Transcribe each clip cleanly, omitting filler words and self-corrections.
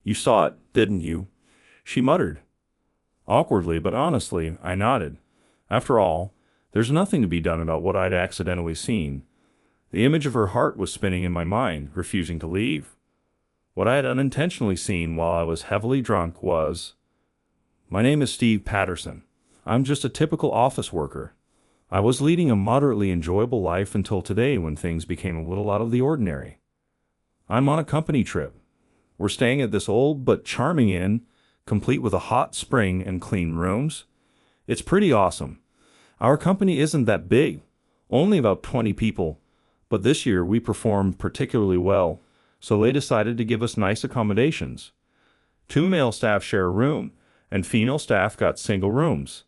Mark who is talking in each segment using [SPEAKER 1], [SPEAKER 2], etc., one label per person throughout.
[SPEAKER 1] You saw it, didn't you? She muttered. Awkwardly but honestly, I nodded. After all, there's nothing to be done about what I'd accidentally seen. The image of her heart was spinning in my mind, refusing to leave. What I had unintentionally seen while I was heavily drunk was... My name is Steve Patterson. I'm just a typical office worker. I was leading a moderately enjoyable life until today when things became a little out of the ordinary. I'm on a company trip. We're staying at this old but charming inn, complete with a hot spring and clean rooms. It's pretty awesome. Our company isn't that big, only about 20 people, but this year we performed particularly well, so they decided to give us nice accommodations. 2 male staff share a room, and female staff got single rooms.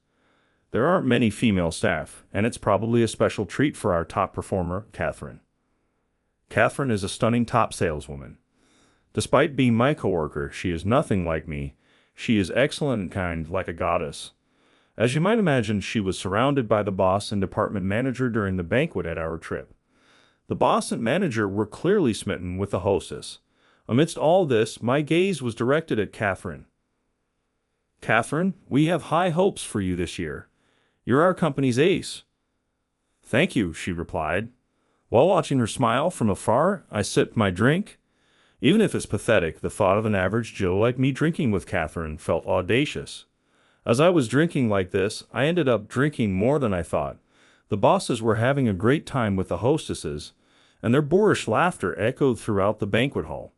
[SPEAKER 1] There aren't many female staff, and it's probably a special treat for our top performer, Catherine. Catherine is a stunning top saleswoman. Despite being my coworker, she is nothing like me. She is excellent and kind, like a goddess. As you might imagine, she was surrounded by the boss and department manager during the banquet at our trip. The boss and manager were clearly smitten with the hostess. Amidst all this, my gaze was directed at Catherine. Catherine, we have high hopes for you this year. You're our company's ace. Thank you, she replied. While watching her smile from afar, I sipped my drink. Even if it's pathetic, the thought of an average Joe like me drinking with Catherine felt audacious. As I was drinking like this, I ended up drinking more than I thought. The bosses were having a great time with the hostesses, and their boorish laughter echoed throughout the banquet hall.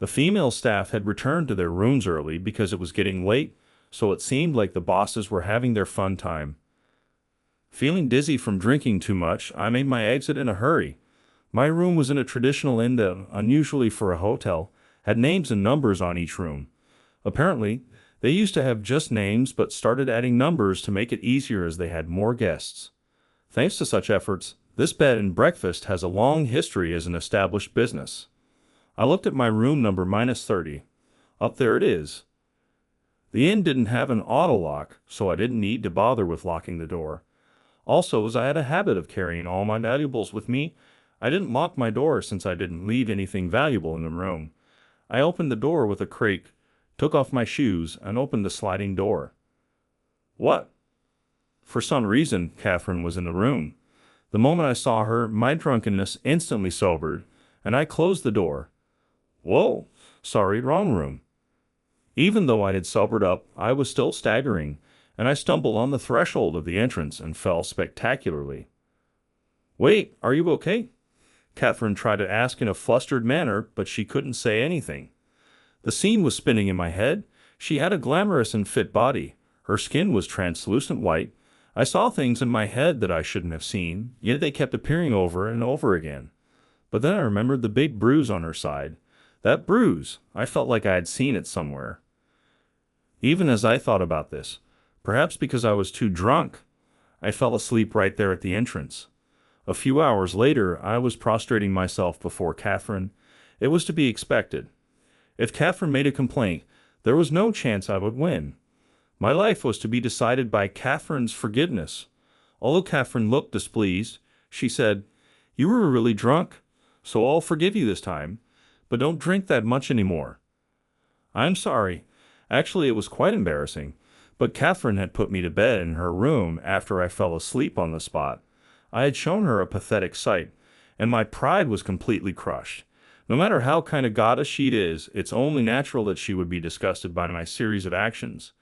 [SPEAKER 1] The female staff had returned to their rooms early because it was getting late, so it seemed like the bosses were having their fun time. Feeling dizzy from drinking too much, I made my exit in a hurry. My room was in a traditional inn that, unusually for a hotel, had names and numbers on each room. Apparently, they used to have just names but started adding numbers to make it easier as they had more guests. Thanks to such efforts, this bed and breakfast has a long history as an established business. I looked at my room number -30. Up there it is. The inn didn't have an auto lock, so I didn't need to bother with locking the door. Also, as I had a habit of carrying all my valuables with me, I didn't lock my door since I didn't leave anything valuable in the room. I opened the door with a creak, took off my shoes, and opened the sliding door. What? For some reason, Catherine was in the room. The moment I saw her, my drunkenness instantly sobered, and I closed the door. Whoa, sorry, wrong room. Even though I had sobered up, I was still staggering, and I stumbled on the threshold of the entrance and fell spectacularly. Wait, are you okay? Catherine tried to ask in a flustered manner, but she couldn't say anything. The scene was spinning in my head. She had a glamorous and fit body. Her skin was translucent white. I saw things in my head that I shouldn't have seen, yet they kept appearing over and over again. But then I remembered the big bruise on her side. That bruise, I felt like I had seen it somewhere. Even as I thought about this, perhaps because I was too drunk, I fell asleep right there at the entrance. A few hours later, I was prostrating myself before Catherine. It was to be expected. If Catherine made a complaint, there was no chance I would win. My life was to be decided by Catherine's forgiveness. Although Catherine looked displeased, she said, "You were really drunk, so I'll forgive you this time, but don't drink that much anymore." I'm sorry. Actually, it was quite embarrassing, but Catherine had put me to bed in her room after I fell asleep on the spot. I had shown her a pathetic sight, and my pride was completely crushed. No matter how kind of goddess she is, it's only natural that she would be disgusted by my series of actions.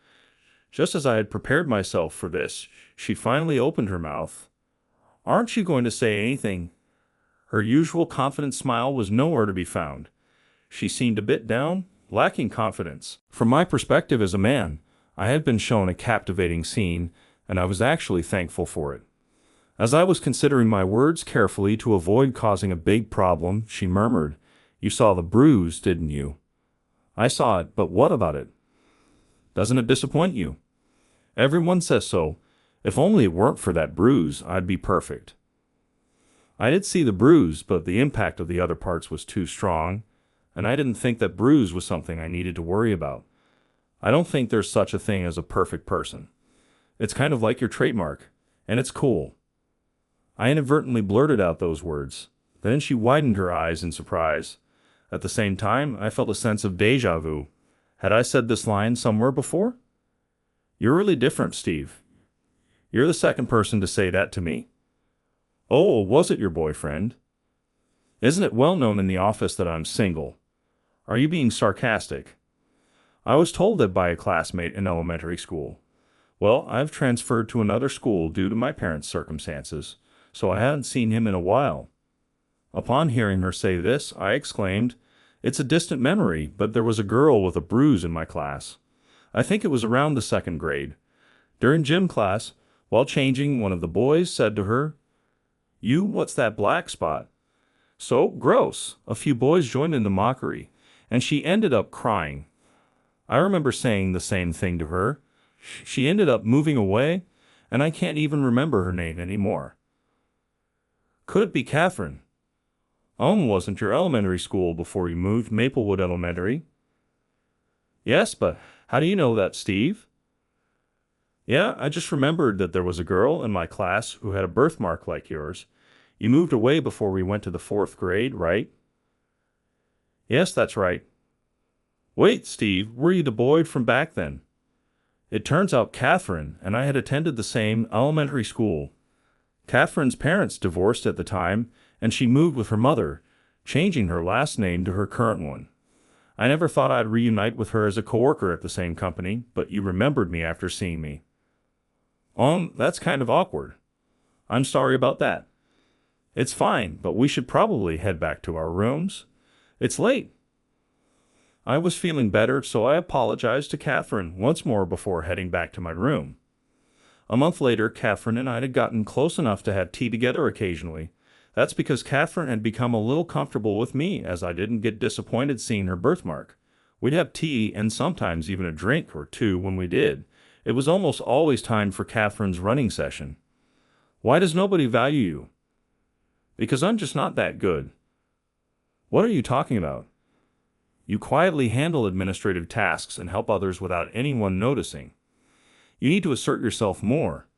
[SPEAKER 1] Just as I had prepared myself for this, she finally opened her mouth. "Aren't you going to say anything?" Her usual confident smile was nowhere to be found. She seemed a bit down, lacking confidence. From my perspective as a man, I had been shown a captivating scene, and I was actually thankful for it. As I was considering my words carefully to avoid causing a big problem, she murmured, "You saw the bruise, didn't you?" "I saw it, but what about it?" "Doesn't it disappoint you?" "Everyone says so. If only it weren't for that bruise, I'd be perfect." I did see the bruise, but the impact of the other parts was too strong, and I didn't think that bruise was something I needed to worry about. I don't think there's such a thing as a perfect person. It's kind of like your trademark, and it's cool. I inadvertently blurted out those words. Then she widened her eyes in surprise. At the same time, I felt a sense of déjà vu. Had I said this line somewhere before? You're really different, Steve. You're the second person to say that to me. Oh, was it your boyfriend? Isn't it well known in the office that I'm single? Are you being sarcastic? I was told that by a classmate in elementary school. Well, I've transferred to another school due to my parents' circumstances, so I hadn't seen him in a while. Upon hearing her say this, I exclaimed, "It's a distant memory, but there was a girl with a bruise in my class. I think it was around the 2nd grade. During gym class, while changing, one of the boys said to her, 'You, what's that black spot?' So gross. A few boys joined in the mockery, and she ended up crying. I remember saying the same thing to her. She ended up moving away, and I can't even remember her name anymore." Could it be Catherine? Wasn't your elementary school before you moved Maplewood Elementary? Yes, but how do you know that, Steve? Yeah, I just remembered that there was a girl in my class who had a birthmark like yours. You moved away before we went to the 4th grade, right? Yes, that's right. Wait, Steve, were you the boy from back then? It turns out Catherine and I had attended the same elementary school. Catherine's parents divorced at the time, and she moved with her mother, changing her last name to her current one. I never thought I'd reunite with her as a coworker at the same company, but you remembered me after seeing me. That's kind of awkward. I'm sorry about that. It's fine, but we should probably head back to our rooms. It's late. I was feeling better, so I apologized to Catherine once more before heading back to my room. A month later, Catherine and I had gotten close enough to have tea together occasionally. That's because Catherine had become a little comfortable with me, as I didn't get disappointed seeing her birthmark. We'd have tea and sometimes even a drink or two when we did. It was almost always time for Catherine's running session. Why does nobody value you? Because I'm just not that good. What are you talking about? You quietly handle administrative tasks and help others without anyone noticing. You need to assert yourself more.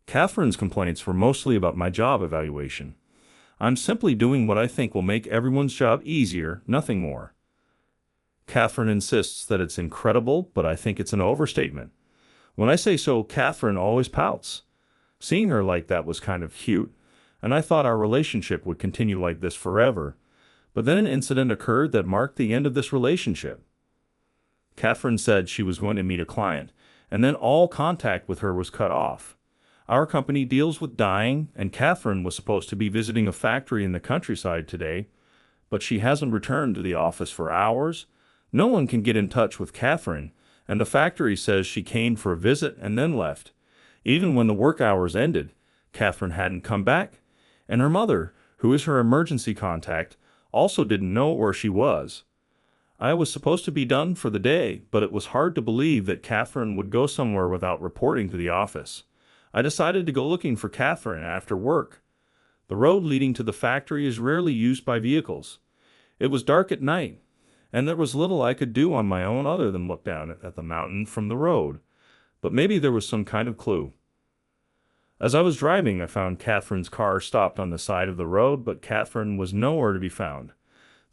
[SPEAKER 1] Catherine's complaints were mostly about my job evaluation. I'm simply doing what I think will make everyone's job easier, nothing more. Catherine insists that it's incredible, but I think it's an overstatement. When I say so, Catherine always pouts. Seeing her like that was kind of cute, and I thought our relationship would continue like this forever. But then an incident occurred that marked the end of this relationship. Catherine said she was going to meet a client, and then all contact with her was cut off. Our company deals with dyeing, and Catherine was supposed to be visiting a factory in the countryside today, but she hasn't returned to the office for hours. No one can get in touch with Catherine, and the factory says she came for a visit and then left. Even when the work hours ended, Catherine hadn't come back, and her mother, who is her emergency contact, also didn't know where she was. I was supposed to be done for the day, but it was hard to believe that Catherine would go somewhere without reporting to the office. I decided to go looking for Catherine after work. The road leading to the factory is rarely used by vehicles. It was dark at night, and there was little I could do on my own other than look down at the mountain from the road. But maybe there was some kind of clue. As I was driving, I found Catherine's car stopped on the side of the road, but Catherine was nowhere to be found.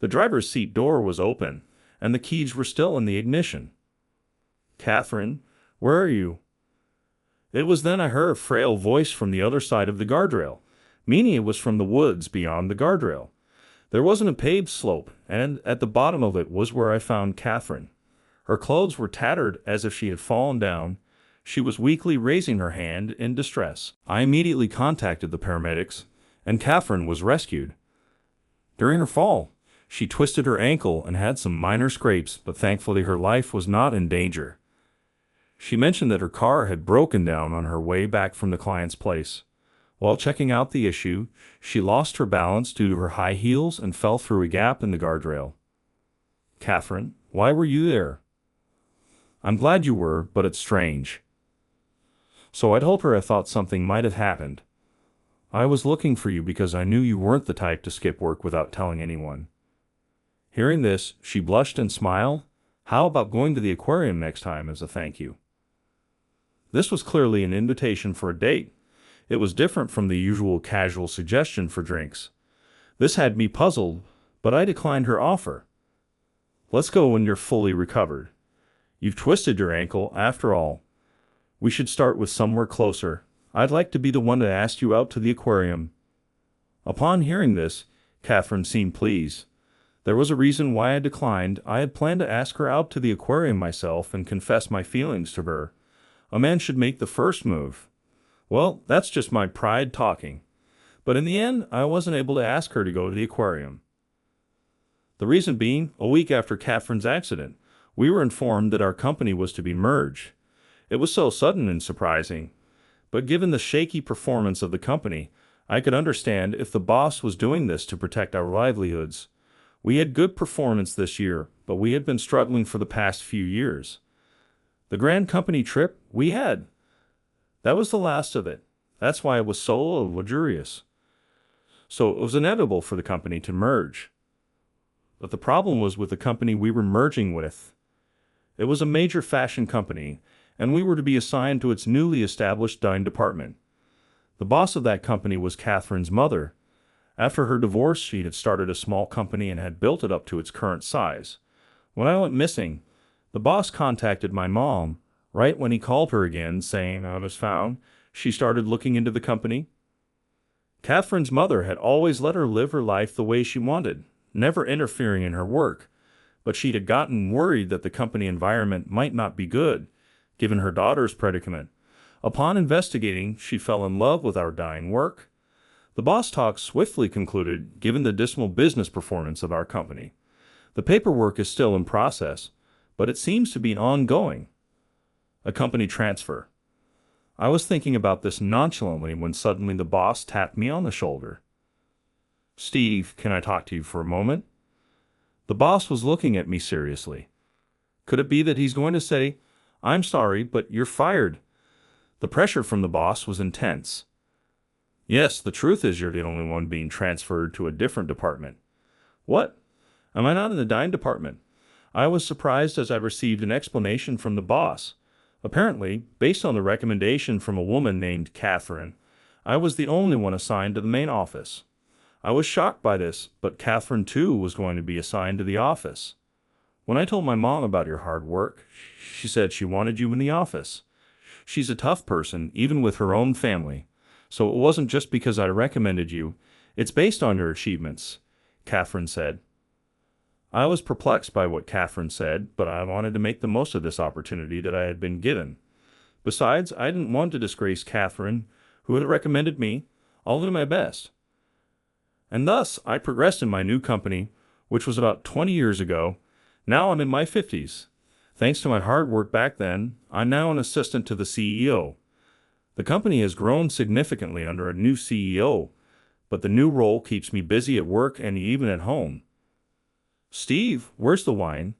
[SPEAKER 1] The driver's seat door was open, and the keys were still in the ignition. "Catherine, where are you?" It was then I heard a frail voice from the other side of the guardrail, meaning it was from the woods beyond the guardrail. There wasn't a paved slope, and at the bottom of it was where I found Catherine. Her clothes were tattered as if she had fallen down. She was weakly raising her hand in distress. I immediately contacted the paramedics, and Catherine was rescued. During her fall, she twisted her ankle and had some minor scrapes, but thankfully her life was not in danger. She mentioned that her car had broken down on her way back from the client's place. While checking out the issue, she lost her balance due to her high heels and fell through a gap in the guardrail. "Catherine, why were you there?" "I'm glad you were, but it's strange." So I told her I thought something might have happened. "I was looking for you because I knew you weren't the type to skip work without telling anyone." Hearing this, she blushed and smiled. "How about going to the aquarium next time as a thank you?" This was clearly an invitation for a date. It was different from the usual casual suggestion for drinks. This had me puzzled, but I declined her offer. Let's go when you're fully recovered. You've twisted your ankle, after all. We should start with somewhere closer. I'd like to be the one to ask you out to the aquarium." Upon hearing this, Catherine seemed pleased. There was a reason why I declined. I had planned to ask her out to the aquarium myself and confess my feelings to her. A man should make the first move. Well, that's just my pride talking. But in the end, I wasn't able to ask her to go to the aquarium. The reason being, a week after Catherine's accident, we were informed that our company was to be merged. It was so sudden and surprising. But given the shaky performance of the company, I could understand if the boss was doing this to protect our livelihoods. We had good performance this year, but we had been struggling for the past few years. The grand company trip we had, that was the last of it. That's why it was so luxurious. So it was inevitable for the company to merge. But the problem was with the company we were merging with. It was a major fashion company, and we were to be assigned to its newly established dyeing department. The boss of that company was Catherine's mother. After her divorce, she had started a small company and had built it up to its current size. When I went missing, the boss contacted my mom. Right when he called her again, saying I was found, she started looking into the company. Catherine's mother had always let her live her life the way she wanted, never interfering in her work, but she had gotten worried that the company environment might not be good, given her daughter's predicament. Upon investigating, she fell in love with our dyeing work. The boss talk swiftly concluded, given the dismal business performance of our company. The paperwork is still in process, but it seems to be ongoing. A company transfer. I was thinking about this nonchalantly when suddenly the boss tapped me on the shoulder. "Steve, can I talk to you for a moment?" The boss was looking at me seriously. Could it be that he's going to say, "I'm sorry, but you're fired"? The pressure from the boss was intense. "Yes, the truth is you're the only one being transferred to a different department." "What? Am I not in the dyeing department?" I was surprised as I received an explanation from the boss. Apparently, based on the recommendation from a woman named Catherine, I was the only one assigned to the main office. I was shocked by this, but Catherine too was going to be assigned to the office. When I told my mom about your hard work, she said she wanted you in the office. She's a tough person, even with her own family. So it wasn't just because I recommended you, it's based on your achievements, Catherine said. I was perplexed by what Catherine said, but I wanted to make the most of this opportunity that I had been given. Besides, I didn't want to disgrace Catherine, who had recommended me. I'll do my best. And thus, I progressed in my new company, which was about 20 years ago. Now I'm in my 50s. Thanks to my hard work back then, I'm now an assistant to the CEO. The company has grown significantly under a new CEO, but the new role keeps me busy at work and even at home. "Steve, where's the wine?"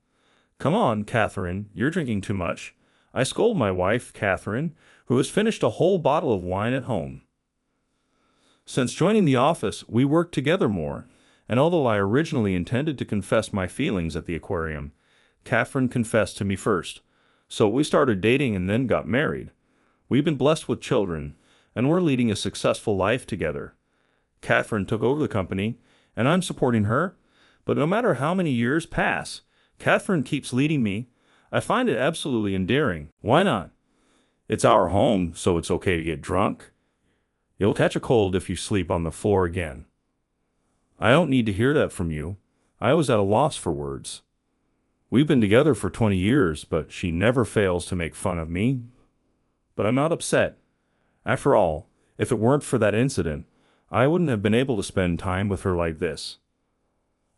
[SPEAKER 1] "Come on, Catherine, you're drinking too much." I scold my wife, Catherine, who has finished a whole bottle of wine at home. Since joining the office, we worked together more, and although I originally intended to confess my feelings at the aquarium, Catherine confessed to me first. So we started dating and then got married. We've been blessed with children, and we're leading a successful life together. Catherine took over the company, and I'm supporting her. But no matter how many years pass, Catherine keeps leading me. I find it absolutely endearing. Why not? It's our home, so it's okay to get drunk. You'll catch a cold if you sleep on the floor again. I don't need to hear that from you. I was at a loss for words. We've been together for 20 years, but she never fails to make fun of me. But I'm not upset. After all, if it weren't for that incident, I wouldn't have been able to spend time with her like this.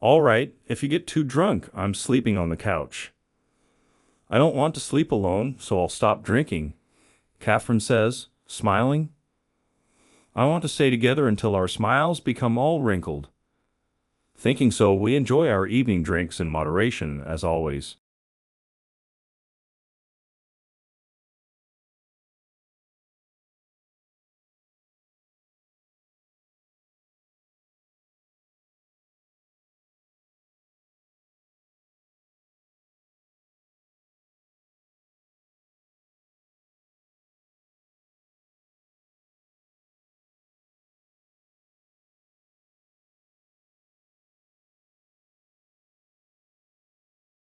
[SPEAKER 1] All right, if you get too drunk, I'm sleeping on the couch. I don't want to sleep alone, so I'll stop drinking, Catherine says, smiling. I want to stay together until our smiles become all wrinkled. Thinking so, we enjoy our evening drinks in moderation, as always.